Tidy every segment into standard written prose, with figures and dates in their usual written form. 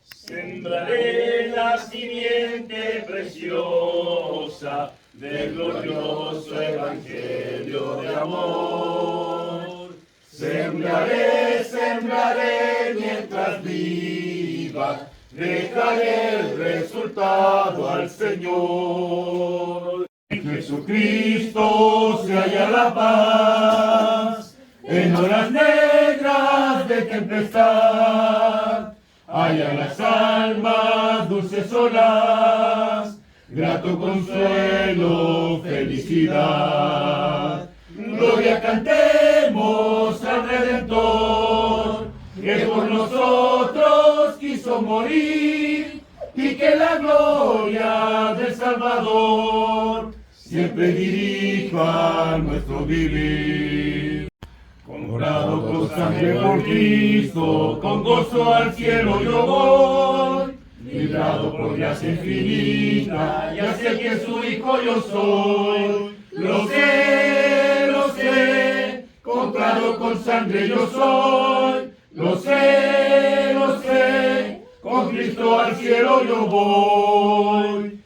Sembraré la simiente preciosa del glorioso evangelio de amor. Sembraré, sembraré mientras viva, dejaré el resultado al Señor. En Jesucristo se halla la paz, en horas negras de tempestad. Haya las almas dulces olas, grato consuelo, felicidad. Gloria cantemos al Redentor, que por nosotros quiso morir, y que la gloria del Salvador siempre dirija nuestro vivir. Comprado con sangre por Cristo, con gozo al cielo yo voy, librado por gracia infinita, ya sé que su hijo yo soy. Lo sé, comprado con sangre yo soy. Lo sé, con Cristo al cielo yo voy.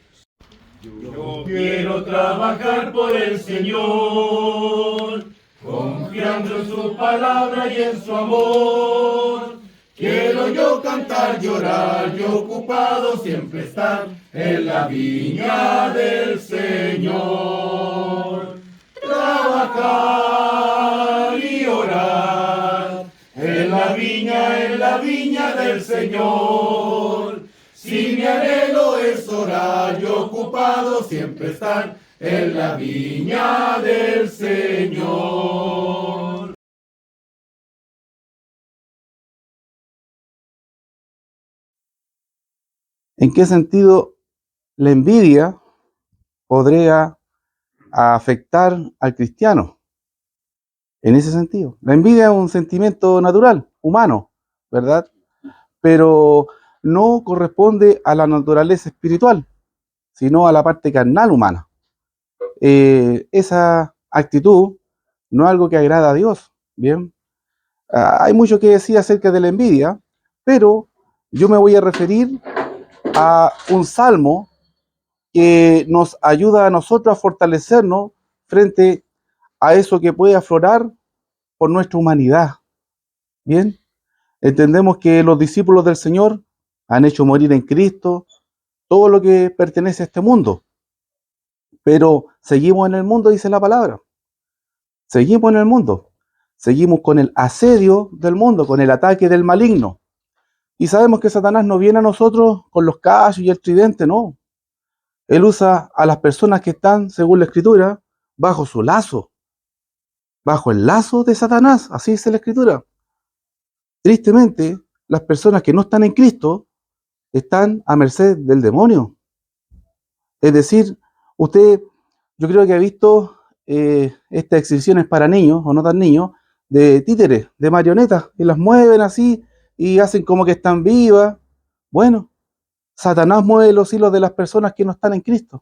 Yo quiero trabajar por el Señor, confiando en su palabra y en su amor. Quiero yo cantar, llorar y ocupado siempre estar en la viña del Señor. Trabajar y orar en la viña del Señor. Si mi anhelo es orar y ocupado siempre estar en la viña del Señor. ¿En qué sentido la envidia podría afectar al cristiano? En ese sentido. La envidia es un sentimiento natural, humano, ¿verdad? Pero no corresponde a la naturaleza espiritual, sino a la parte carnal humana. Esa actitud no es algo que agrada a Dios, ¿bien? Hay mucho que decir acerca de la envidia, pero yo me voy a referir a un salmo que nos ayuda a nosotros a fortalecernos frente a eso que puede aflorar por nuestra humanidad. Bien, entendemos que los discípulos del Señor han hecho morir en Cristo todo lo que pertenece a este mundo, pero seguimos en el mundo, dice la palabra. Seguimos en el mundo, seguimos con el asedio del mundo, con el ataque del maligno. Y sabemos que Satanás no viene a nosotros con los cachos y el tridente, no. Él usa a las personas que están, según la Escritura, bajo su lazo, bajo el lazo de Satanás, así dice la Escritura. Tristemente, las personas que no están en Cristo están a merced del demonio. Es decir, usted, yo creo que ha visto estas exhibiciones para niños, o no tan niños, de títeres, de marionetas, que las mueven así y hacen como que están vivas. Bueno, Satanás mueve los hilos de las personas que no están en Cristo.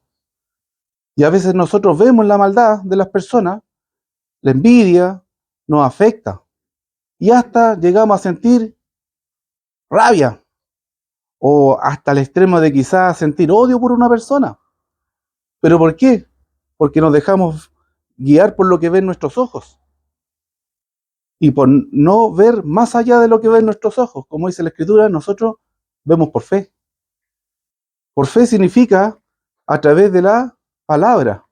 Y a veces nosotros vemos la maldad de las personas, la envidia nos afecta. Y hasta llegamos a sentir rabia, o hasta el extremo de quizás sentir odio por una persona. ¿Pero por qué? Porque nos dejamos guiar por lo que ven nuestros ojos. Y por no ver más allá de lo que ven nuestros ojos. Como dice la Escritura, nosotros vemos por fe. Por fe significa a través de la palabra,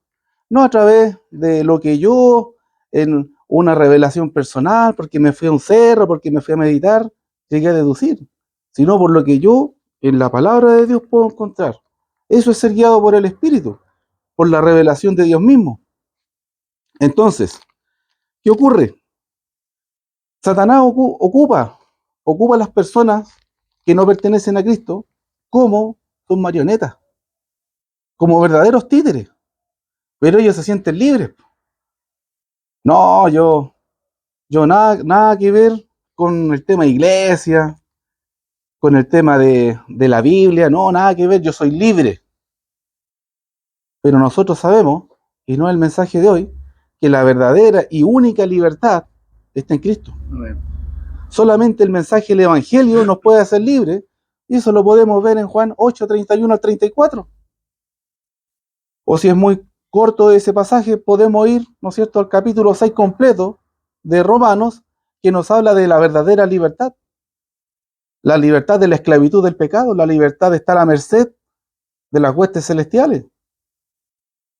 no a través de lo que yo, en una revelación personal, porque me fui a un cerro, porque me fui a meditar, llegué a deducir, sino por lo que yo en la palabra de Dios puedo encontrar. Eso es ser guiado por el Espíritu, por la revelación de Dios mismo. Entonces, ¿qué ocurre? Satanás ocupa a las personas que no pertenecen a Cristo como son marionetas, como verdaderos títeres, pero ellos se sienten libres. No, yo nada que ver con el tema de iglesia, con el tema de la Biblia, no, nada que ver, yo soy libre. Pero nosotros sabemos, y no es el mensaje de hoy, que la verdadera y única libertad está en Cristo. Amén. Solamente el mensaje del Evangelio nos puede hacer libres, y eso lo podemos ver en Juan 8, 31 al 34. O si es muy corto ese pasaje, podemos ir, ¿no es cierto?, al capítulo 6 completo de Romanos, que nos habla de la verdadera libertad. La libertad de la esclavitud del pecado, la libertad de estar a merced de las huestes celestiales,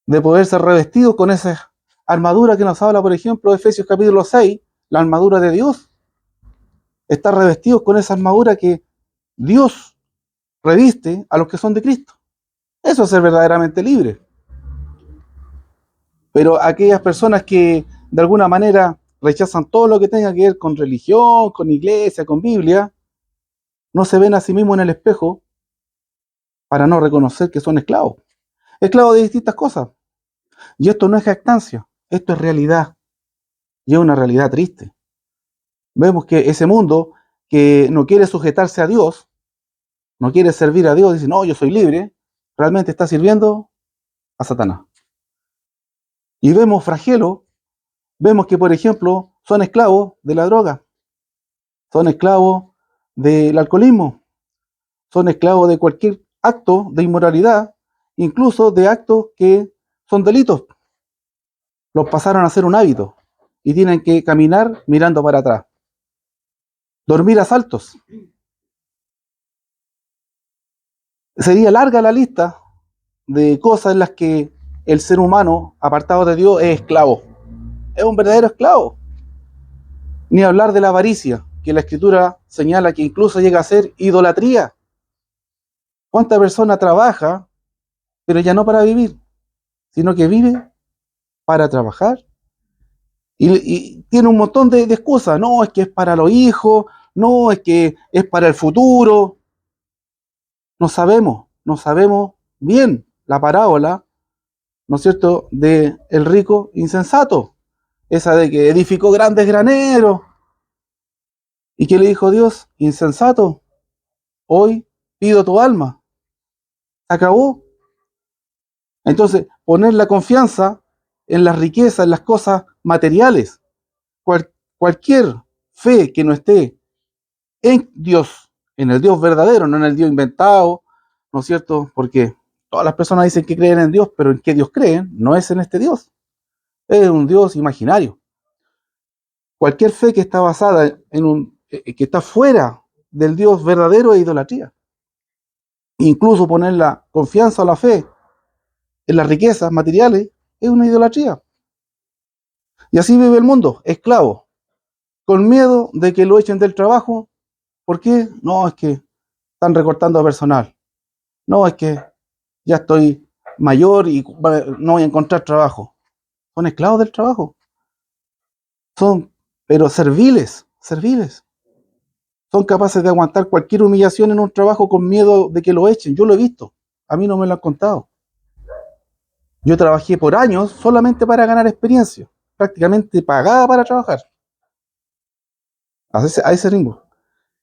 de poder ser revestido con esa armadura que nos habla, por ejemplo, Efesios capítulo 6, la armadura de Dios. Estar revestidos con esa armadura que Dios reviste a los que son de Cristo. Eso es ser verdaderamente libre. Pero aquellas personas que de alguna manera rechazan todo lo que tenga que ver con religión, con iglesia, con Biblia, no se ven a sí mismos en el espejo para no reconocer que son esclavos. Esclavos de distintas cosas. Y esto no es jactancia, esto es realidad. Y es una realidad triste. Vemos que ese mundo que no quiere sujetarse a Dios, no quiere servir a Dios, dice, no, yo soy libre, realmente está sirviendo a Satanás. Y vemos flagelos, vemos que, por ejemplo, son esclavos de la droga, son esclavos del alcoholismo, son esclavos de cualquier acto de inmoralidad, incluso de actos que son delitos. Los pasaron a ser un hábito y tienen que caminar mirando para atrás. Dormir a saltos. Sería larga la lista de cosas en las que el ser humano, apartado de Dios, es esclavo. Es un verdadero esclavo. Ni hablar de la avaricia, que la Escritura señala que incluso llega a ser idolatría. ¿Cuánta persona trabaja, pero ya no para vivir, sino que vive para trabajar? Y tiene un montón de excusas. No, es que es para los hijos, no, es que es para el futuro. No sabemos bien la parábola, ¿no es cierto?, de el rico insensato. Esa de que edificó grandes graneros. ¿Y qué le dijo Dios? Insensato, hoy pido tu alma. Se acabó. Entonces, poner la confianza en las riquezas, en las cosas materiales, cualquier fe que no esté en Dios, en el Dios verdadero, no en el Dios inventado, ¿no es cierto? Porque todas las personas dicen que creen en Dios, pero ¿en qué Dios creen? No es en este Dios. Es un Dios imaginario. Cualquier fe que está basada que está fuera del Dios verdadero es idolatría. Incluso poner la confianza o la fe en las riquezas materiales es una idolatría. Y así vive el mundo, esclavo, con miedo de que lo echen del trabajo. ¿Por qué? No, es que están recortando a personal. No, es que ya estoy mayor y no voy a encontrar trabajo. Son esclavos del trabajo. Son, pero serviles. Son capaces de aguantar cualquier humillación en un trabajo con miedo de que lo echen. Yo lo he visto. A mí no me lo han contado. Yo trabajé por años solamente para ganar experiencia. Prácticamente pagada para trabajar. A ese ritmo.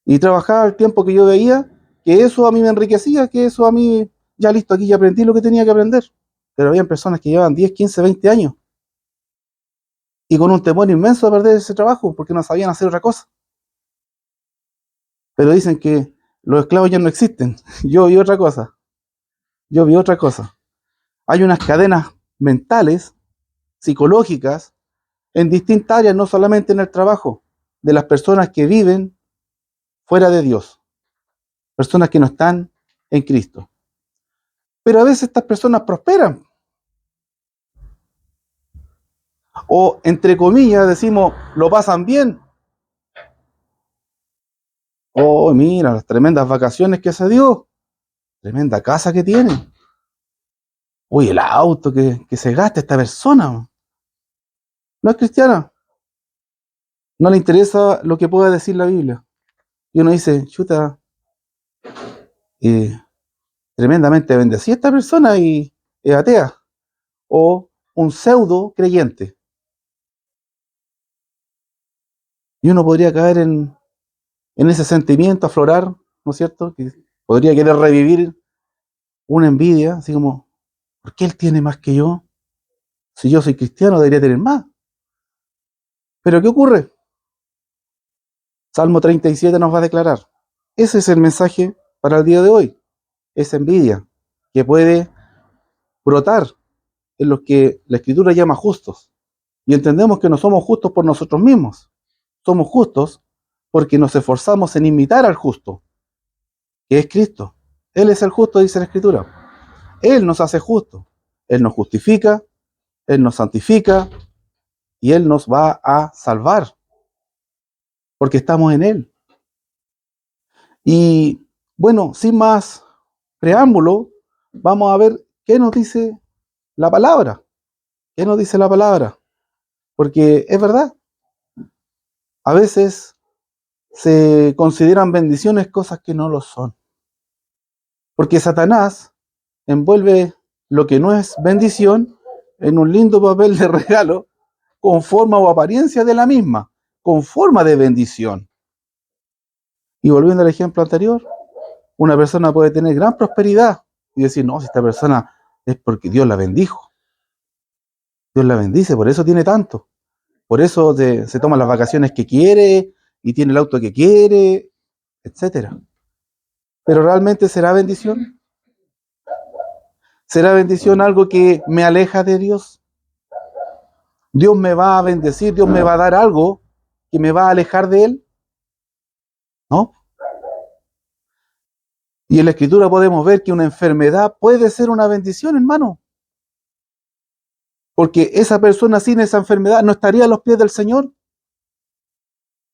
Y trabajaba el tiempo que yo veía que eso a mí me enriquecía, que eso a mí, ya listo, aquí ya aprendí lo que tenía que aprender. Pero había personas que llevaban 10, 15, 20 años y con un temor inmenso de perder ese trabajo porque no sabían hacer otra cosa. Pero dicen que los esclavos ya no existen. Yo vi otra cosa. Hay unas cadenas mentales, psicológicas, en distintas áreas, no solamente en el trabajo, de las personas que viven fuera de Dios, personas que no están en Cristo. Pero a veces estas personas prosperan. O, entre comillas, decimos, lo pasan bien. Oh, mira, las tremendas vacaciones que se dio. Tremenda casa que tiene. Uy, el auto que se gasta esta persona. No es cristiana. No le interesa lo que pueda decir la Biblia. Y uno dice, chuta, tremendamente bendecida esta persona y es atea. O un pseudo creyente. Y uno podría caer en ese sentimiento, aflorar, ¿no es cierto? Que podría querer revivir una envidia, así como, ¿por qué él tiene más que yo? Si yo soy cristiano, debería tener más. Pero ¿qué ocurre? Salmo 37 nos va a declarar. Ese es el mensaje para el día de hoy. Esa envidia que puede brotar en los que la Escritura llama justos. Y entendemos que no somos justos por nosotros mismos. Somos justos porque nos esforzamos en imitar al justo, que es Cristo. Él es el justo, dice la Escritura. Él nos hace justos. Él nos justifica, Él nos santifica y Él nos va a salvar, porque estamos en Él. Y bueno, sin más preámbulo, vamos a ver qué nos dice la palabra. ¿Qué nos dice la palabra? Porque es verdad, a veces se consideran bendiciones cosas que no lo son. Porque Satanás envuelve lo que no es bendición en un lindo papel de regalo con forma o apariencia de la misma, con forma de bendición. Y volviendo al ejemplo anterior, una persona puede tener gran prosperidad y decir, no, si esta persona es porque Dios la bendijo. Dios la bendice, por eso tiene tanto. Por eso se toma las vacaciones que quiere y tiene el auto que quiere, etcétera. Pero ¿realmente será bendición? ¿Será bendición algo que me aleja de Dios? ¿Dios me va a bendecir? ¿Dios me va a dar algo que me va a alejar de Él? ¿No? Y en la Escritura podemos ver que una enfermedad puede ser una bendición, hermano. Porque esa persona sin esa enfermedad no estaría a los pies del Señor.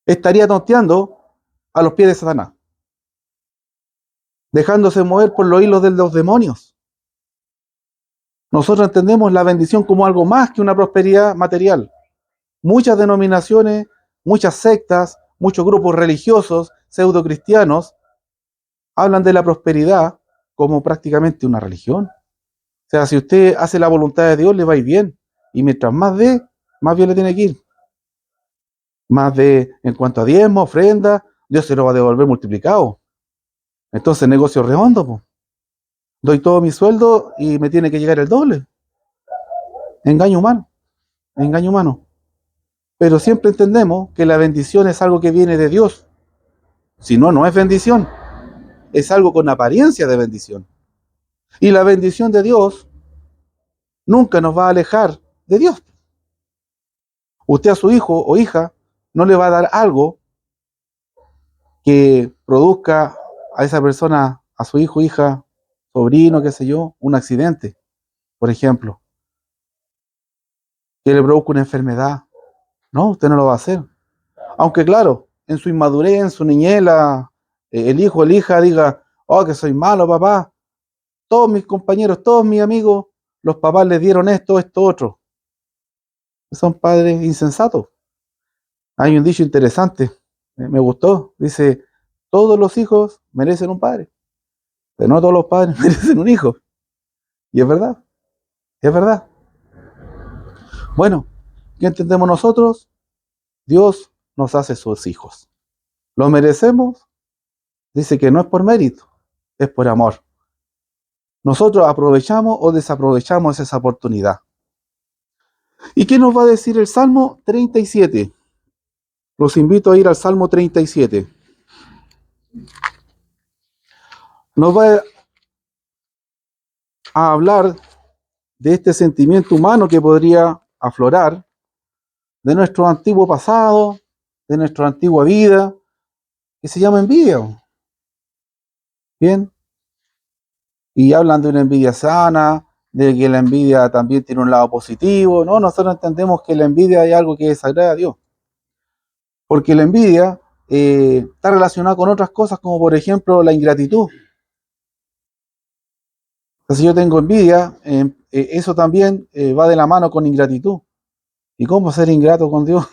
Estaría tonteando a los pies de Satanás, dejándose mover por los hilos de los demonios. Nosotros entendemos la bendición como algo más que una prosperidad material. Muchas denominaciones, muchas sectas, muchos grupos religiosos, pseudocristianos, hablan de la prosperidad como prácticamente una religión. O sea, si usted hace la voluntad de Dios, le va a ir bien. Y mientras más dé, más bien le tiene que ir. Más de, en cuanto a diezmo, ofrenda, Dios se lo va a devolver multiplicado. Entonces, negocio redondo, pues. Doy todo mi sueldo y me tiene que llegar el doble. Engaño humano, engaño humano. Pero siempre entendemos que la bendición es algo que viene de Dios. Si no, no es bendición. Es algo con apariencia de bendición. Y la bendición de Dios nunca nos va a alejar de Dios. Usted a su hijo o hija no le va a dar algo que produzca a esa persona, a su hijo, hija, sobrino, qué sé yo, un accidente, por ejemplo, que le produzca una enfermedad. No, usted no lo va a hacer. Aunque claro, en su inmadurez, en su niñez, el hijo o la hija diga, oh, que soy malo, papá. Todos mis compañeros, todos mis amigos, los papás les dieron esto, esto, otro. Son padres insensatos. Hay un dicho interesante, me gustó, dice, todos los hijos merecen un padre, pero no todos los padres merecen un hijo. Y es verdad, es verdad. Bueno, ¿qué entendemos nosotros? Dios nos hace sus hijos. ¿Lo merecemos? Dice que no es por mérito, es por amor. Nosotros aprovechamos o desaprovechamos esa oportunidad. ¿Y qué nos va a decir el Salmo 37? Los invito a ir al Salmo 37. Nos va a hablar de este sentimiento humano que podría aflorar, de nuestro antiguo pasado, de nuestra antigua vida, que se llama envidia. Bien, y hablan de una envidia sana, de que la envidia también tiene un lado positivo. No, nosotros entendemos que la envidia es algo que desagrada a Dios, porque la envidia está relacionada con otras cosas, como por ejemplo la ingratitud. Entonces, si yo tengo envidia, eso también va de la mano con ingratitud. ¿Y cómo ser ingrato con Dios?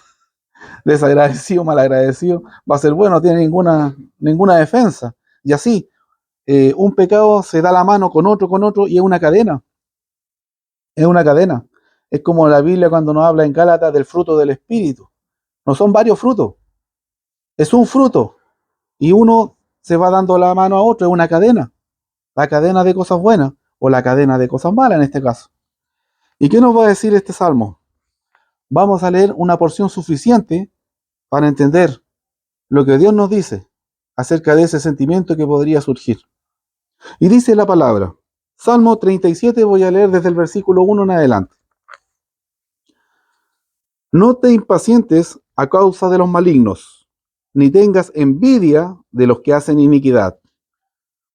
Desagradecido, malagradecido, va a ser bueno, no tiene ninguna defensa. Y así, un pecado se da la mano con otro, y es una cadena. Es una cadena. Es como la Biblia cuando nos habla en Gálatas del fruto del Espíritu. No son varios frutos, es un fruto. Y uno se va dando la mano a otro, es una cadena. La cadena de cosas buenas o la cadena de cosas malas en este caso. ¿Y qué nos va a decir este salmo? Vamos a leer una porción suficiente para entender lo que Dios nos dice acerca de ese sentimiento que podría surgir. Y dice la palabra, Salmo 37, voy a leer desde el versículo 1 en adelante. No te impacientes a causa de los malignos, ni tengas envidia de los que hacen iniquidad,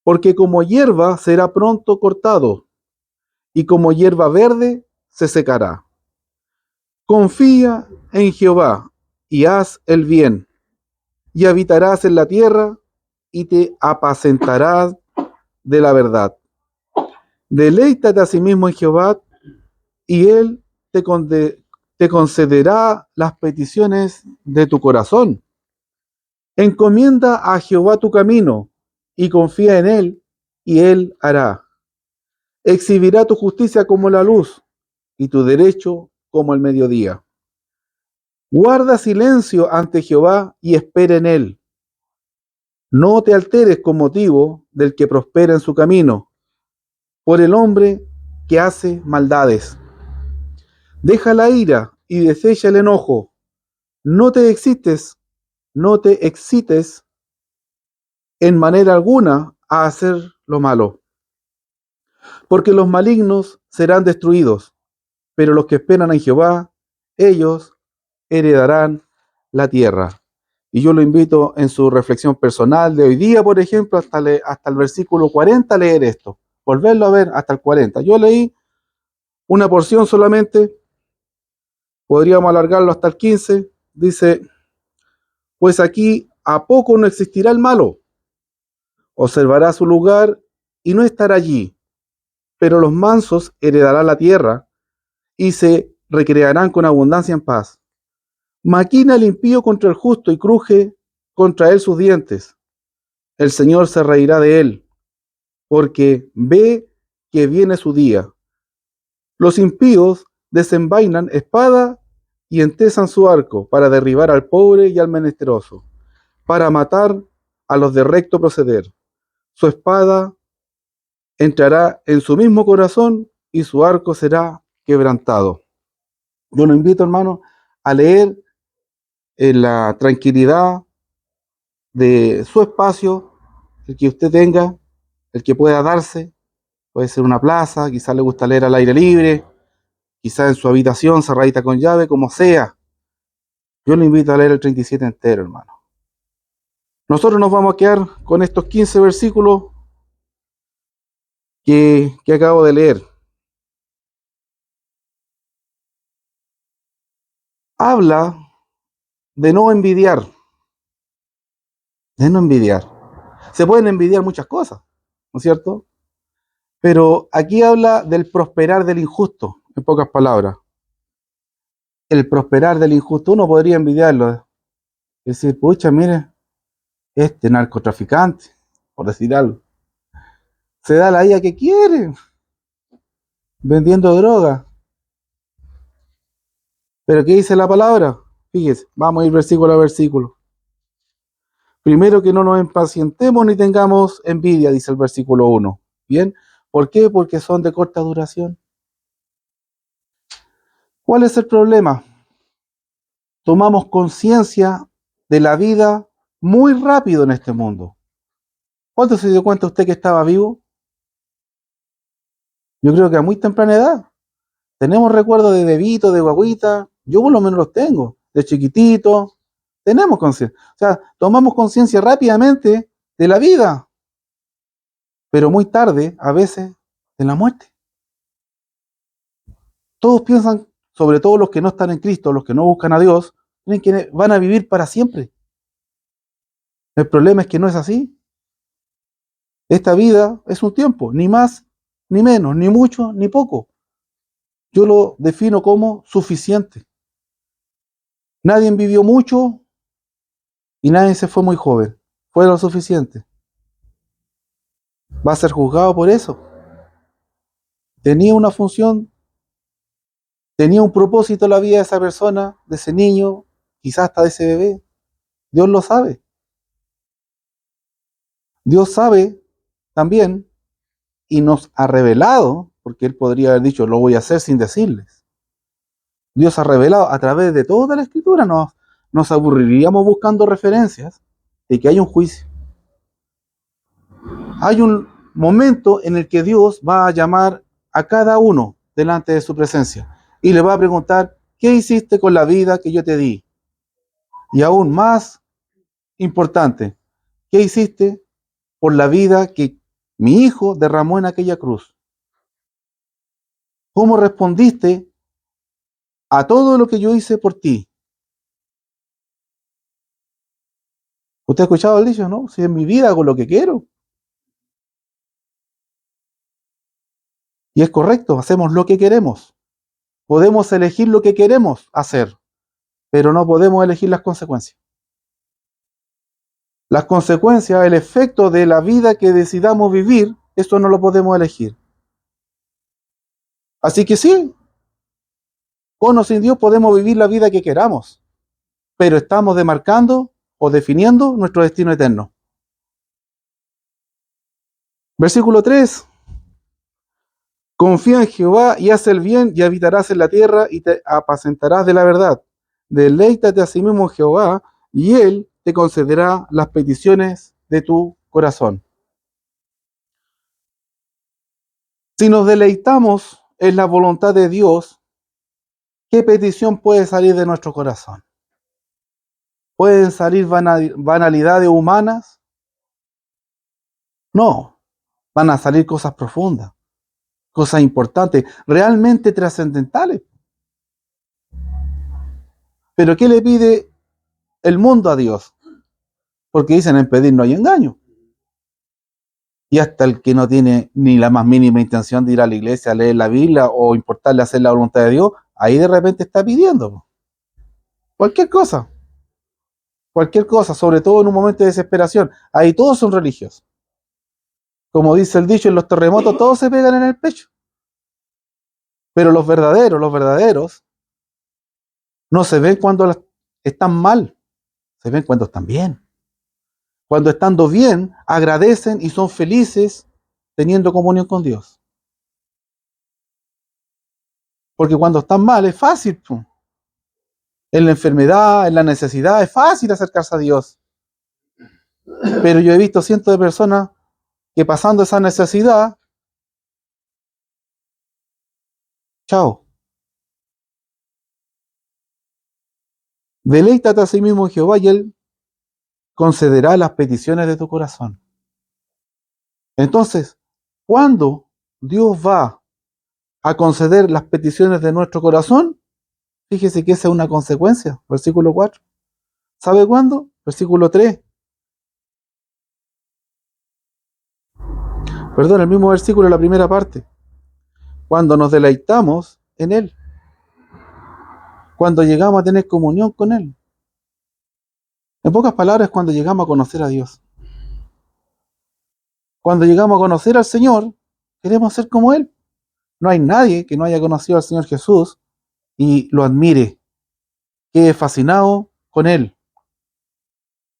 porque como hierba será pronto cortado, y como hierba verde se secará. Confía en Jehová y haz el bien, y habitarás en la tierra y te apacentarás de la verdad. Deleítate asimismo en Jehová y él te concederá las peticiones de tu corazón. Encomienda a Jehová tu camino y confía en él y él hará. Exhibirá tu justicia como la luz y tu derecho como el mediodía. Guarda silencio ante Jehová y espera en él. No te alteres con motivo del que prospera en su camino, por el hombre que hace maldades. Deja la ira y desecha el enojo. No te excites en manera alguna a hacer lo malo, porque los malignos serán destruidos, pero los que esperan en Jehová, ellos heredarán la tierra. Y yo lo invito en su reflexión personal de hoy día, por ejemplo, hasta el versículo 40 a leer esto, volverlo a ver hasta el 40. Yo leí una porción solamente, podríamos alargarlo hasta el 15, dice, pues aquí a poco no existirá el malo, observará su lugar y no estará allí, pero los mansos heredarán la tierra y se recrearán con abundancia en paz. Maquina el impío contra el justo y cruje contra él sus dientes. El Señor se reirá de él, porque ve que viene su día. Los impíos desenvainan espada y entesan su arco para derribar al pobre y al menesteroso, para matar a los de recto proceder. Su espada entrará en su mismo corazón y su arco será quebrantado. Yo lo invito, hermano, a leer en la tranquilidad de su espacio, el que usted tenga, el que pueda darse. Puede ser una plaza, quizás le gusta leer al aire libre, quizás en su habitación cerradita con llave, como sea. Yo le invito a leer el 37 entero, hermano. Nosotros nos vamos a quedar con estos 15 versículos que acabo de leer. Habla de no envidiar, de no envidiar. Se pueden envidiar muchas cosas, ¿no es cierto? Pero aquí habla del prosperar del injusto, en pocas palabras. El prosperar del injusto, uno podría envidiarlo, decir, pucha, mire, este narcotraficante, por decir algo, se da la vida que quiere, vendiendo droga. Pero ¿qué dice la palabra? Fíjese, vamos a ir versículo a versículo. Primero, que no nos impacientemos ni tengamos envidia, dice el versículo 1. ¿Bien? ¿Por qué? Porque son de corta duración. ¿Cuál es el problema? Tomamos conciencia de la vida muy rápido en este mundo. ¿Cuánto se dio cuenta usted que estaba vivo? Yo creo que a muy temprana edad. Tenemos recuerdos de bebito, de guaguita. Yo por lo menos los tengo. De chiquitito. Tenemos conciencia. O sea, tomamos conciencia rápidamente de la vida. Pero muy tarde, a veces, de la muerte. Todos piensan, sobre todo los que no están en Cristo, los que no buscan a Dios, creen que van a vivir para siempre. El problema es que no es así. Esta vida es un tiempo, ni más, ni menos, ni mucho, ni poco. Yo lo defino como suficiente. Nadie vivió mucho y nadie se fue muy joven. Fue lo suficiente. Va a ser juzgado por eso. Tenía una función, tenía un propósito la vida de esa persona, de ese niño, quizás hasta de ese bebé. Dios lo sabe. Dios sabe también y nos ha revelado, porque Él podría haber dicho, lo voy a hacer sin decirles. Dios ha revelado a través de toda la Escritura. Nos aburriríamos buscando referencias de que hay un juicio. Hay un momento en el que Dios va a llamar a cada uno delante de su presencia y le va a preguntar, ¿qué hiciste con la vida que yo te di? Y aún más importante, ¿qué hiciste por la vida que mi hijo derramó en aquella cruz? ¿Cómo respondiste a todo lo que yo hice por ti? ¿Usted ha escuchado el dicho, no? Si en mi vida hago lo que quiero. Y es correcto, hacemos lo que queremos. Podemos elegir lo que queremos hacer, pero no podemos elegir las consecuencias. Las consecuencias, el efecto de la vida que decidamos vivir, eso no lo podemos elegir. Así que sí, con o sin Dios podemos vivir la vida que queramos, pero estamos demarcando o definiendo nuestro destino eterno. Versículo 3. Confía en Jehová y haz el bien y habitarás en la tierra y te apacentarás de la verdad. Deleítate a sí mismo en Jehová y Él te concederá las peticiones de tu corazón. Si nos deleitamos en la voluntad de Dios, ¿qué petición puede salir de nuestro corazón? ¿Pueden salir banalidades humanas? No, van a salir cosas profundas, cosas importantes, realmente trascendentales. Pero ¿qué le pide el mundo a Dios? Porque dicen en pedir no hay engaño. Y hasta el que no tiene ni la más mínima intención de ir a la iglesia a leer la Biblia o importarle hacer la voluntad de Dios, ahí de repente está pidiendo cualquier cosa, sobre todo en un momento de desesperación. Ahí todos son religiosos. Como dice el dicho, en los terremotos todos se pegan en el pecho. Pero los verdaderos, no se ven cuando están mal, se ven cuando están bien. Cuando estando bien, agradecen y son felices teniendo comunión con Dios. Porque cuando están mal es fácil, en la enfermedad, en la necesidad, es fácil acercarse a Dios. Pero yo he visto cientos de personas que pasando esa necesidad, chao. Deleítate a sí mismo en Jehová y Él concederá las peticiones de tu corazón. Entonces, ¿cuándo Dios va a conceder las peticiones de nuestro corazón? Fíjese que esa es una consecuencia. Versículo 4. ¿Sabe cuándo? Versículo 3. Perdón, el mismo versículo, la primera parte. Cuando nos deleitamos en Él. Cuando llegamos a tener comunión con Él. En pocas palabras, cuando llegamos a conocer a Dios. Cuando llegamos a conocer al Señor, queremos ser como Él. No hay nadie que no haya conocido al Señor Jesús y lo admire, quede fascinado con Él.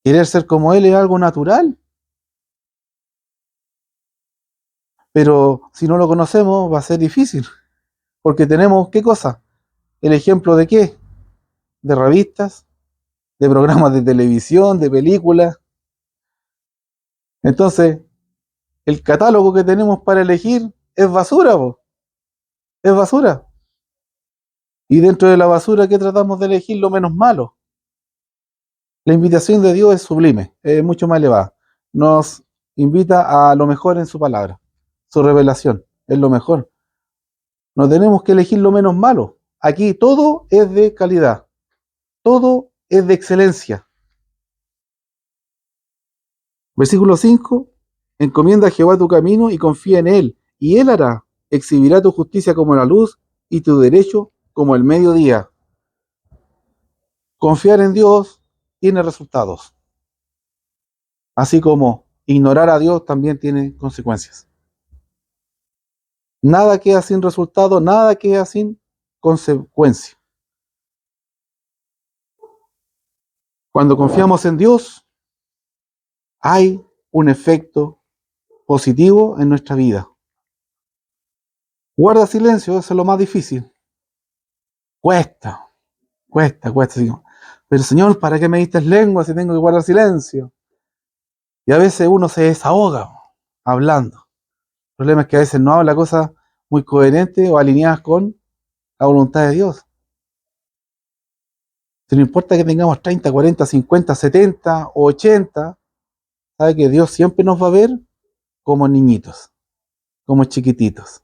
Querer ser como Él es algo natural. Pero si no lo conocemos va a ser difícil. Porque tenemos, ¿qué cosa? ¿El ejemplo de qué? De revistas, de programas de televisión, de películas. Entonces, el catálogo que tenemos para elegir es basura, es basura. Y dentro de la basura, ¿qué tratamos de elegir? Lo menos malo. La invitación de Dios es sublime, es mucho más elevada. Nos invita a lo mejor en su palabra. Su revelación es lo mejor. No tenemos que elegir lo menos malo. Aquí todo es de calidad. Todo es de excelencia. Versículo 5. Encomienda a Jehová tu camino y confía en Él, y Él hará. Exhibirá tu justicia como la luz y tu derecho como el mediodía. Confiar en Dios tiene resultados. Así como ignorar a Dios también tiene consecuencias. Nada queda sin resultado, nada queda sin consecuencia. Cuando confiamos en Dios, hay un efecto positivo en nuestra vida. Guarda silencio, eso es lo más difícil. Cuesta, cuesta. Digo, pero Señor, ¿para qué me diste lengua si tengo que guardar silencio? Y a veces uno se desahoga hablando. El problema es que a veces no habla cosas muy coherentes o alineadas con la voluntad de Dios. Si no importa que tengamos 30, 40, 50, 70 o 80, sabe que Dios siempre nos va a ver como niñitos, como chiquititos.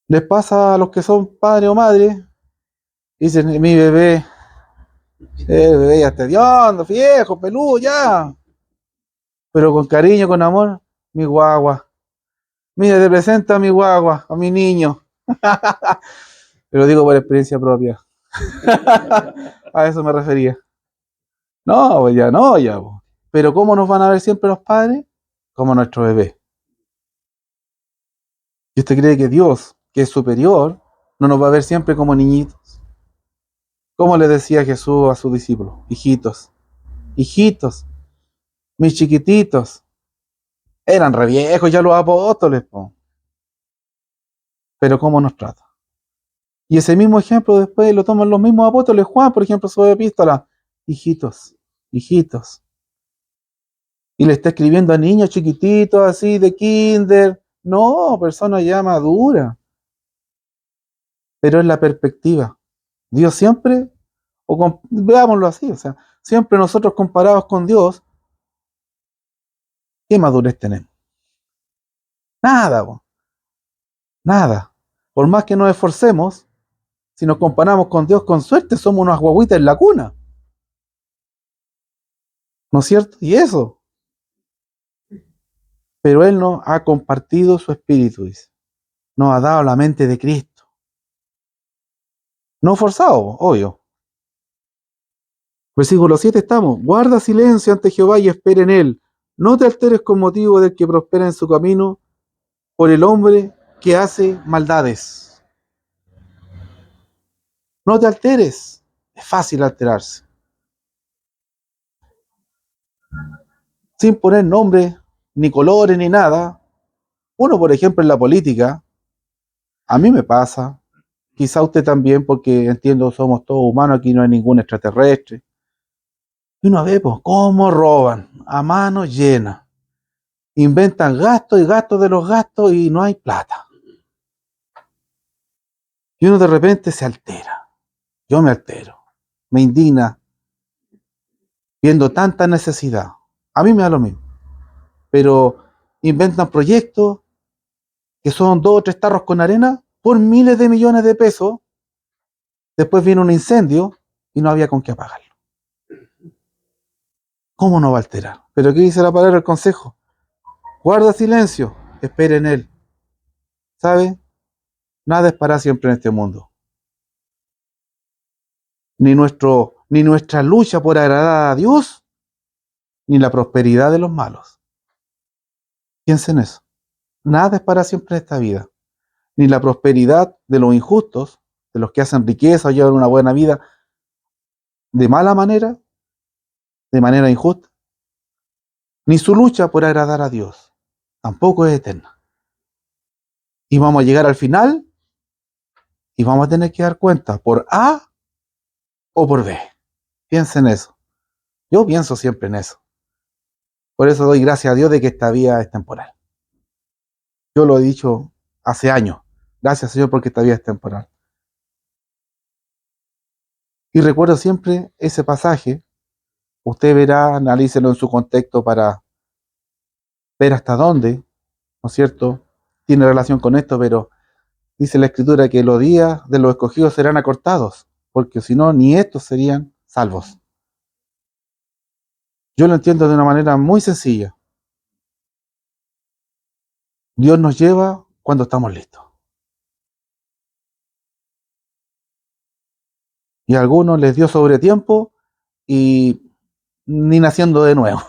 Les pasa a los que son padres o madres, dicen, mi bebé, bebé ya está hediondo, viejo, peludo, ya. Pero con cariño, con amor, mi guagua. Mira, te presento a mi guagua, a mi niño. Pero digo por experiencia propia. A eso me refería. No, pues ya no, ya. Pues. Pero ¿cómo nos van a ver siempre los padres? Como nuestro bebé. ¿Y usted cree que Dios, que es superior, no nos va a ver siempre como niñitos? ¿Cómo le decía Jesús a sus discípulos? Hijitos, hijitos, mis chiquititos. Eran re viejos ya los apóstoles, po. Pero ¿cómo nos trata? Y ese mismo ejemplo después lo toman los mismos apóstoles. Juan, por ejemplo, su epístola. Hijitos, hijitos. Y le está escribiendo a niños chiquititos así de kinder. No, personas ya maduras. Pero es la perspectiva. Dios siempre, veámoslo así, o sea, siempre nosotros comparados con Dios, ¿qué madurez tenemos? Nada, po, nada. Por más que nos esforcemos, si nos comparamos con Dios, con suerte somos unas guaguitas en la cuna. ¿No es cierto? Y eso. Pero Él nos ha compartido su espíritu, dice. Nos ha dado la mente de Cristo. No forzado, obvio. Versículo 7 estamos. Guarda silencio ante Jehová y espera en Él. No te alteres con motivo del que prospera en su camino por el hombre que hace maldades. No te alteres. Es fácil alterarse. Sin poner nombre, ni colores, ni nada. Uno, por ejemplo, en la política, a mí me pasa, quizá usted también, porque entiendo, somos todos humanos, aquí no hay ningún extraterrestre. Y uno ve, pues, cómo roban a mano llena. Inventan gastos y gastos de los gastos y no hay plata. Y uno de repente se altera. Yo me altero. Me indigna viendo tanta necesidad. A mí me da lo mismo. Pero inventan proyectos que son 2 o 3 tarros con arena por miles de millones de pesos. Después viene un incendio y no había con qué apagarlo. ¿Cómo no va a alterar? Pero ¿qué dice la palabra del consejo? Guarda silencio, espere en él. ¿Sabe? Nada es para siempre en este mundo. Ni nuestra lucha por agradar a Dios, ni la prosperidad de los malos. Piensen en eso. Nada es para siempre en esta vida. Ni la prosperidad de los injustos, de los que hacen riqueza o llevan una buena vida de mala manera, de manera injusta, ni su lucha por agradar a Dios. Tampoco es eterna. Y vamos a llegar al final y vamos a tener que dar cuenta por A o por B. Piensen en eso. Yo pienso siempre en eso. Por eso doy gracias a Dios de que esta vida es temporal. Yo lo he dicho hace años. Gracias, Señor, porque esta vida es temporal. Y recuerdo siempre ese pasaje. Usted verá, analícelo en su contexto para ver hasta dónde, ¿no es cierto?, tiene relación con esto, pero dice la Escritura que los días de los escogidos serán acortados, porque si no, ni estos serían salvos. Yo lo entiendo de una manera muy sencilla. Dios nos lleva cuando estamos listos. Y a algunos les dio sobre tiempo y ni naciendo de nuevo,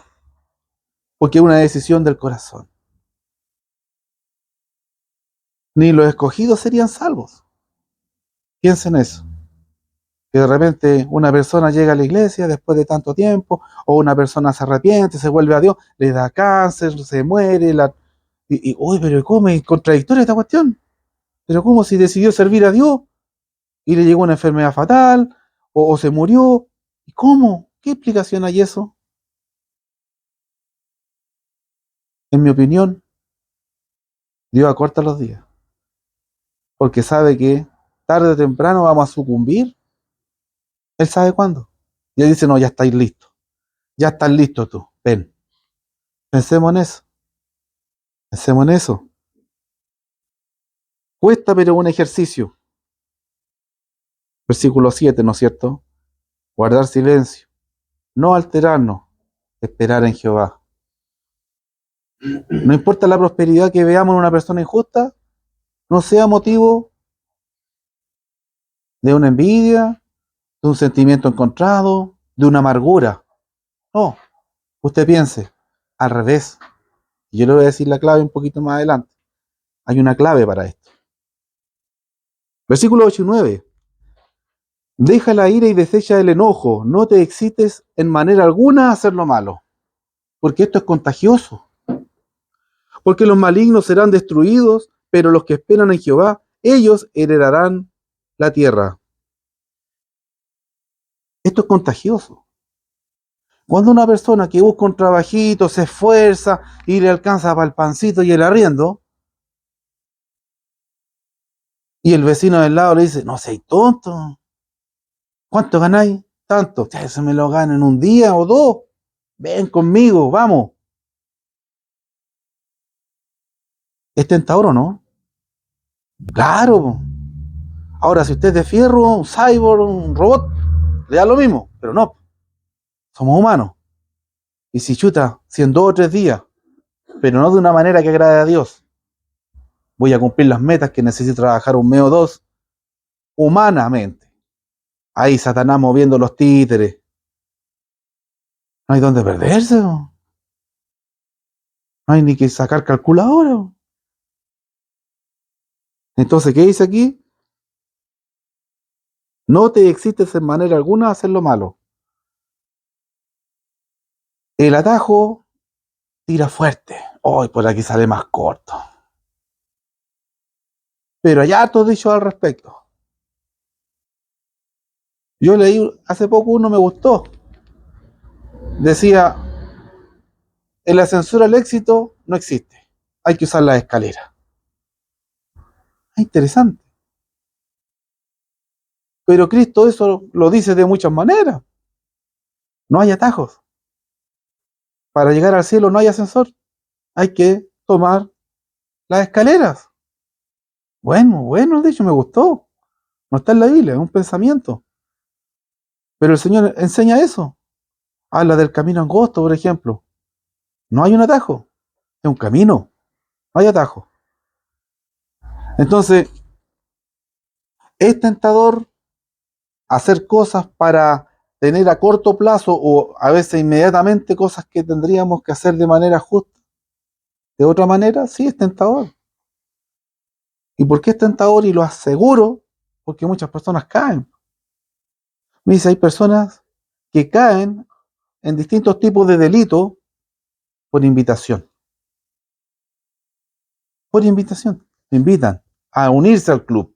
porque es una decisión del corazón. Ni los escogidos serían salvos. Piensen en eso. Que de repente una persona llega a la iglesia después de tanto tiempo, o una persona se arrepiente, se vuelve a Dios, le da cáncer, se muere, Uy, pero ¿cómo? Es contradictoria esta cuestión. Pero ¿cómo si decidió servir a Dios y le llegó una enfermedad fatal o se murió? ¿Y cómo? ¿Qué explicación hay eso? En mi opinión, Dios acorta los días, porque sabe que tarde o temprano vamos a sucumbir. Él sabe cuándo. Y él dice, no, ya estáis listos. Ya estás listo tú. Ven, pensemos en eso. Pensemos en eso. Cuesta, pero un ejercicio. Versículo 7, ¿no es cierto? Guardar silencio, no alterarnos, esperar en Jehová. No importa la prosperidad que veamos en una persona injusta, no sea motivo de una envidia, de un sentimiento encontrado, de una amargura. No, usted piense, al revés. Yo le voy a decir la clave un poquito más adelante. Hay una clave para esto. Versículo 8 y 9. Deja la ira y desecha el enojo, no te excites en manera alguna a hacer lo malo, porque esto es contagioso. Porque los malignos serán destruidos, pero los que esperan en Jehová, ellos heredarán la tierra. Esto es contagioso. Cuando una persona que busca un trabajito, se esfuerza y le alcanza para el pancito y el arriendo, y el vecino del lado le dice, no seas tonto, ¿cuánto ganáis? Tanto, ya eso me lo gano en un día o dos, ven conmigo, vamos. ¿Es tentador o no? Claro. Ahora, si usted es de fierro, un cyborg, un robot, le da lo mismo, pero no, somos humanos. Y si chuta, si en 2 o 3 días, pero no de una manera que agrade a Dios, voy a cumplir las metas que necesito trabajar un mes o dos, humanamente. Ahí Satanás moviendo los títeres. No hay dónde perderse. No hay ni que sacar calculadora. Entonces, ¿qué dice aquí? No te excites en manera alguna a hacer lo malo. El atajo tira fuerte. Hoy por aquí sale más corto. Pero hay harto dicho al respecto. Yo leí hace poco uno me gustó. Decía, el ascensor al éxito no existe. Hay que usar las escaleras. Es interesante. Pero Cristo eso lo dice de muchas maneras. No hay atajos. Para llegar al cielo no hay ascensor. Hay que tomar las escaleras. Bueno, de hecho me gustó. No está en la Biblia, es un pensamiento. Pero el Señor enseña eso. Habla del camino angosto, por ejemplo. No hay un atajo. Es un camino. No hay atajo. Entonces, es tentador hacer cosas para tener a corto plazo o a veces inmediatamente cosas que tendríamos que hacer de manera justa. De otra manera, sí es tentador. ¿Y por qué es tentador? Y lo aseguro, porque muchas personas caen. Me dice, hay personas que caen en distintos tipos de delitos por invitación. Por invitación. Te invitan a unirse al club.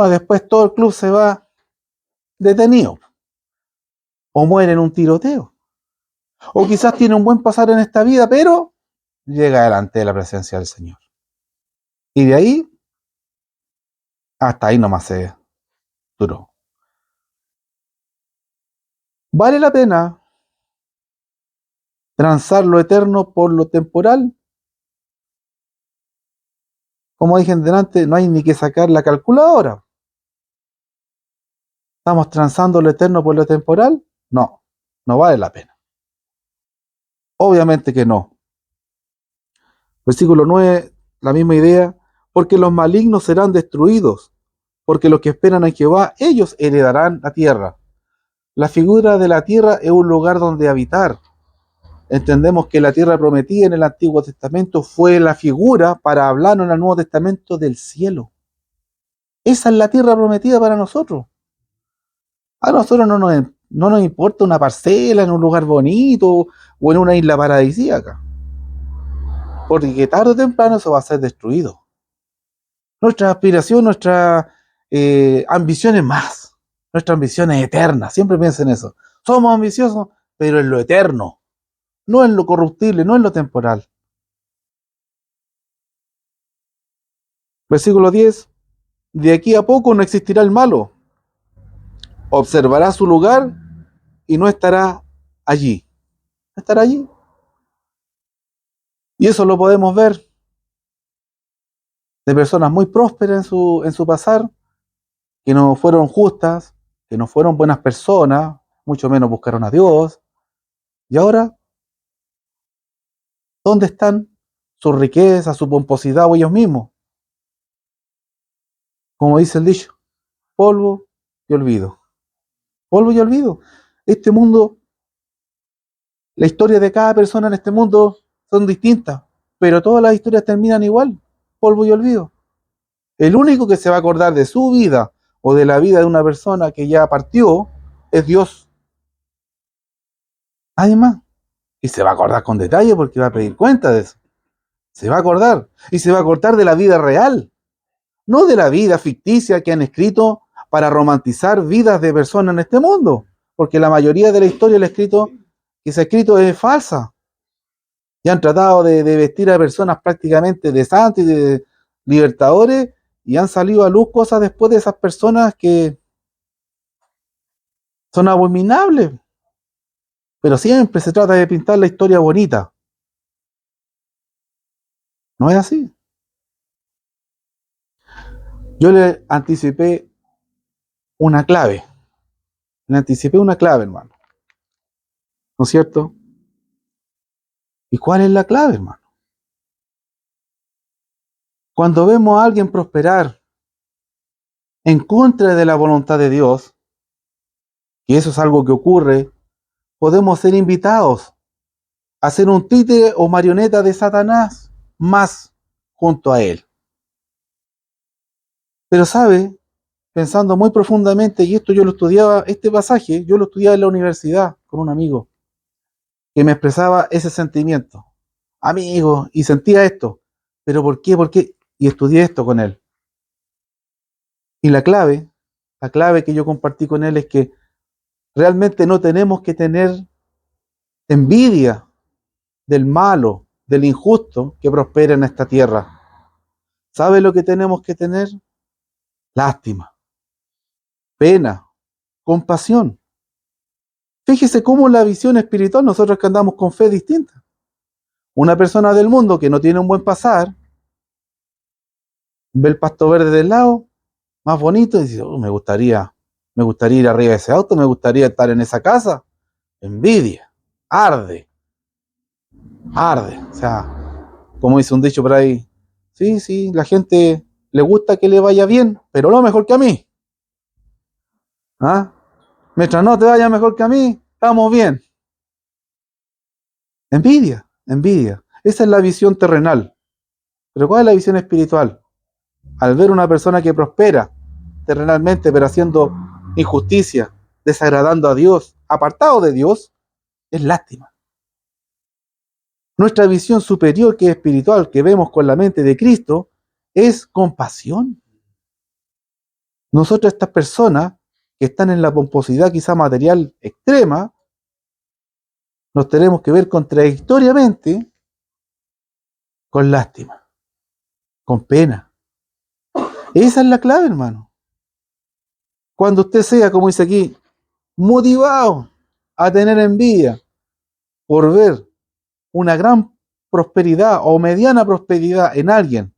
Después todo el club se va detenido. O muere en un tiroteo. O quizás tiene un buen pasar en esta vida, pero llega delante de la presencia del Señor. Y de ahí, hasta ahí nomás se duró. ¿Vale la pena transar lo eterno por lo temporal? Como dije delante, no hay ni que sacar la calculadora. ¿Estamos transando lo eterno por lo temporal? No, no vale la pena. Obviamente que no. Versículo 9, la misma idea. Porque los malignos serán destruidos, porque los que esperan a Jehová, ellos heredarán la tierra. La figura de la tierra es un lugar donde habitar. Entendemos que la tierra prometida en el Antiguo Testamento fue la figura para hablar en el Nuevo Testamento del cielo. Esa es la tierra prometida para nosotros. A nosotros no nos importa una parcela en un lugar bonito o en una isla paradisíaca. porque tarde o temprano eso va a ser destruido. Nuestra aspiración, nuestra ambición es más. Nuestra ambición es eterna. Siempre piensa en eso. Somos ambiciosos, pero en lo eterno. No en lo corruptible, no en lo temporal. Versículo 10. De aquí a poco no existirá el malo. Observará su lugar y no estará allí. No estará allí. Y eso lo podemos ver de personas muy prósperas en su pasar, que no fueron justas, que no fueron buenas personas, mucho menos buscaron a Dios. Y ahora, ¿dónde están su riqueza, su pomposidad o ellos mismos? Como dice el dicho, polvo y olvido. Polvo y olvido. Este mundo, la historia de cada persona en este mundo son distintas, pero todas las historias terminan igual, polvo y olvido. El único que se va a acordar de su vida o de la vida de una persona que ya partió es Dios. Nadie más. Y se va a acordar con detalle porque va a pedir cuenta de eso. Se va a acordar. Y se va a acordar de la vida real, no de la vida ficticia que han escrito para romantizar vidas de personas en este mundo. Porque la mayoría de la historia que se ha escrito es falsa. Y han tratado de vestir a personas prácticamente de santos y de libertadores, y han salido a luz cosas después de esas personas que son abominables. Pero siempre se trata de pintar la historia bonita. No es así. Yo le anticipé una clave. Le anticipé una clave, hermano. ¿No es cierto? ¿Y cuál es la clave, hermano? Cuando vemos a alguien prosperar en contra de la voluntad de Dios, y eso es algo que ocurre, podemos ser invitados a ser un títere o marioneta de Satanás más junto a él. Pero sabe, pensando muy profundamente, y esto yo lo estudiaba, este pasaje, yo lo estudiaba en la universidad con un amigo que me expresaba ese sentimiento. Amigo, y sentía esto. ¿Pero por qué? ¿Por qué? Y estudié esto con él. Y la clave que yo compartí con él es que realmente no tenemos que tener envidia del malo, del injusto que prospera en esta tierra. ¿Sabe lo que tenemos que tener? Lástima, pena, compasión. Fíjese cómo la visión espiritual, nosotros que andamos con fe distinta. Una persona del mundo que no tiene un buen pasar, ve el pasto verde del lado, más bonito, y dice, me gustaría ir arriba de ese auto, me gustaría estar en esa casa. Envidia, arde, arde. O sea, como dice un dicho por ahí, sí, sí, la gente le gusta que le vaya bien, pero no mejor que a mí. ¿Ah? Mientras no te vaya mejor que a mí, estamos bien. Envidia, envidia. Esa es la visión terrenal. Pero ¿cuál es la visión espiritual? Al ver una persona que prospera terrenalmente, pero haciendo injusticia, desagradando a Dios, apartado de Dios, es lástima. Nuestra visión superior, que es espiritual, que vemos con la mente de Cristo, es compasión. Nosotros, estas personas que están en la pomposidad quizá material extrema, nos tenemos que ver contradictoriamente con lástima, con pena. Esa es la clave, hermano. Cuando usted sea, como dice aquí, motivado a tener envidia por ver una gran prosperidad o mediana prosperidad en alguien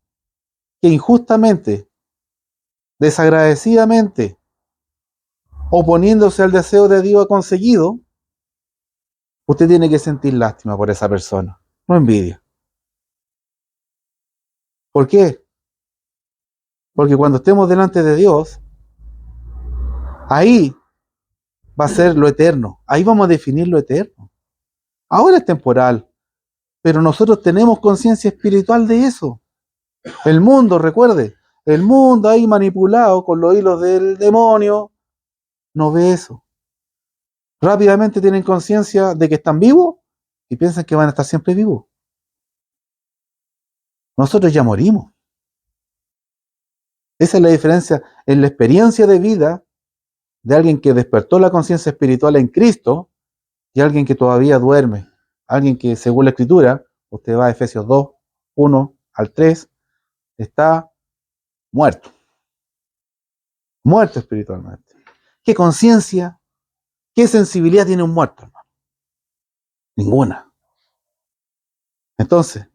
que injustamente, desagradecidamente, oponiéndose al deseo de Dios ha conseguido, usted tiene que sentir lástima por esa persona, no envidia. ¿Por qué? Porque cuando estemos delante de Dios, ahí va a ser lo eterno, ahí vamos a definir lo eterno. Ahora es temporal, pero nosotros tenemos conciencia espiritual de eso. El mundo, recuerde, el mundo ahí manipulado con los hilos del demonio, no ve eso. Rápidamente tienen conciencia de que están vivos y piensan que van a estar siempre vivos. Nosotros ya morimos. Esa es la diferencia en la experiencia de vida de alguien que despertó la conciencia espiritual en Cristo y alguien que todavía duerme. Alguien que, según la Escritura, usted va a Efesios 2, 1 al 3, está muerto. Muerto espiritualmente. ¿Qué conciencia, qué sensibilidad tiene un muerto, hermano? Ninguna. Entonces,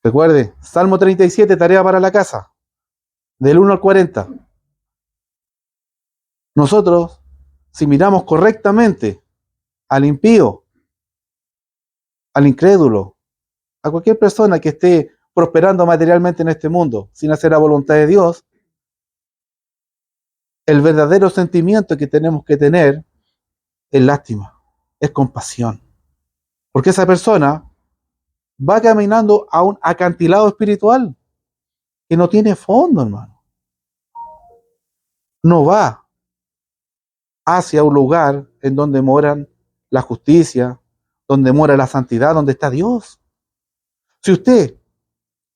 recuerde, Salmo 37, tarea para la casa, del 1 al 40. Nosotros, si miramos correctamente al impío, al incrédulo, a cualquier persona que esté prosperando materialmente en este mundo sin hacer la voluntad de Dios, el verdadero sentimiento que tenemos que tener es lástima, es compasión. Porque esa persona va caminando a un acantilado espiritual que no tiene fondo, hermano. No va hacia un lugar en donde moran la justicia, donde mora la santidad, donde está Dios. Si usted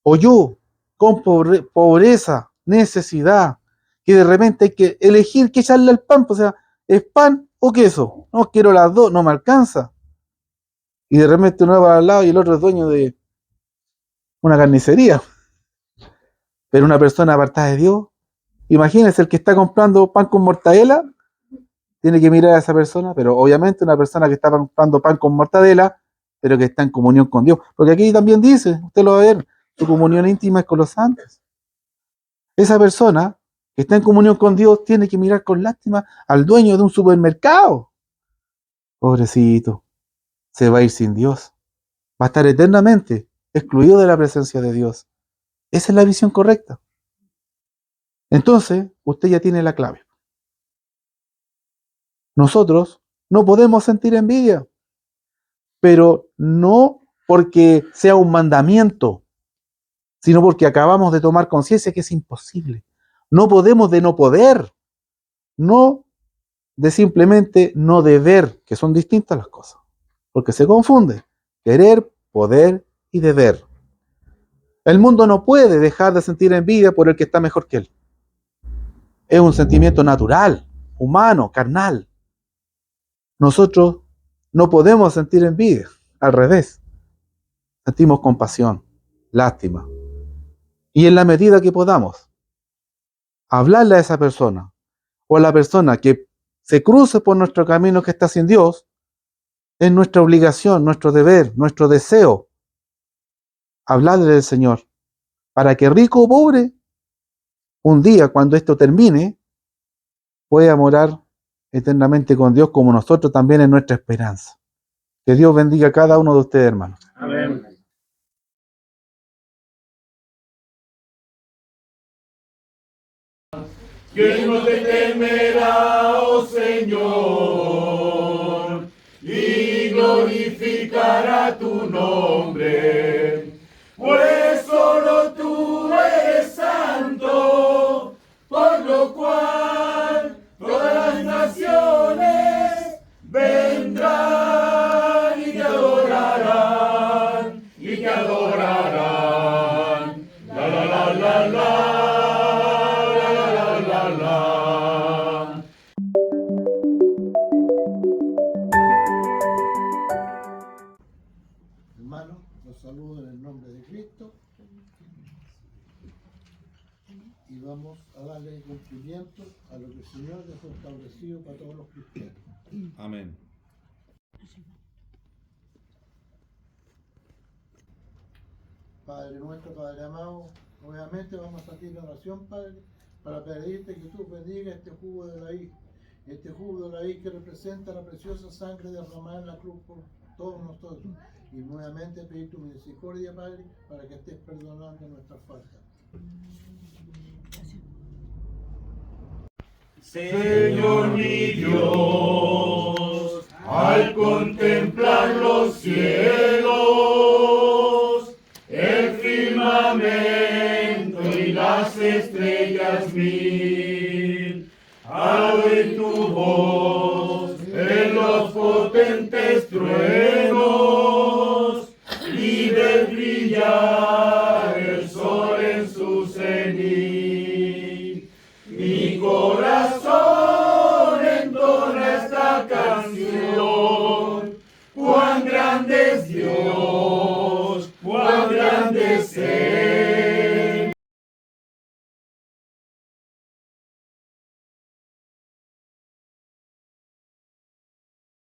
o yo, con pobreza, necesidad, que de repente hay que elegir qué echarle al pan, o sea, ¿es pan o queso? No, quiero las dos, no me alcanza. Y de repente uno va al lado y el otro es dueño de una carnicería. Pero una persona apartada de Dios, imagínense el que está comprando pan con mortadela, tiene que mirar a esa persona, pero obviamente una persona que está comprando pan con mortadela, pero que está en comunión con Dios. Porque aquí también dice, usted lo va a ver, su comunión íntima es con los santos. Esa persona que está en comunión con Dios tiene que mirar con lástima al dueño de un supermercado. Pobrecito, se va a ir sin Dios. Va a estar eternamente excluido de la presencia de Dios. Esa es la visión correcta. Entonces, usted ya tiene la clave. Nosotros no podemos sentir envidia, pero no porque sea un mandamiento, sino porque acabamos de tomar conciencia que es imposible. No podemos de no poder, no de simplemente no deber, que son distintas las cosas, porque se confunde querer, poder y deber. El mundo no puede dejar de sentir envidia por el que está mejor que él. Es un sentimiento natural, humano, carnal. Nosotros no podemos sentir envidia, al revés. Sentimos compasión, lástima. Y en la medida que podamos, hablarle a esa persona, o a la persona que se cruce por nuestro camino que está sin Dios, es nuestra obligación, nuestro deber, nuestro deseo, hablarle del Señor, para que rico o pobre, un día cuando esto termine, pueda morar eternamente con Dios, como nosotros también es nuestra esperanza. Que Dios bendiga a cada uno de ustedes, hermanos. Amén. ¿Quién no te temerá, oh Señor, y glorificará tu nombre? Pues solo tú eres santo, por lo cual todas las naciones vendrán y te adorarán, y te adorarán. La la la la la. Hermanos, los saludo en el nombre de Cristo y vamos a darle cumplimiento a lo que el Señor dejó establecido para todos los cristianos. Amén. Padre nuestro, Padre amado, nuevamente vamos a ti en oración, Padre, para pedirte que tú bendigas este jugo de la vid, que representa la preciosa sangre derramada en la cruz por todos nosotros. Y nuevamente pedir tu misericordia, Padre, para que estés perdonando nuestras faltas. Señor mi Dios, al contemplar los cielos, el firmamento y las estrellas mil, al oír tu voz en los potentes truenos,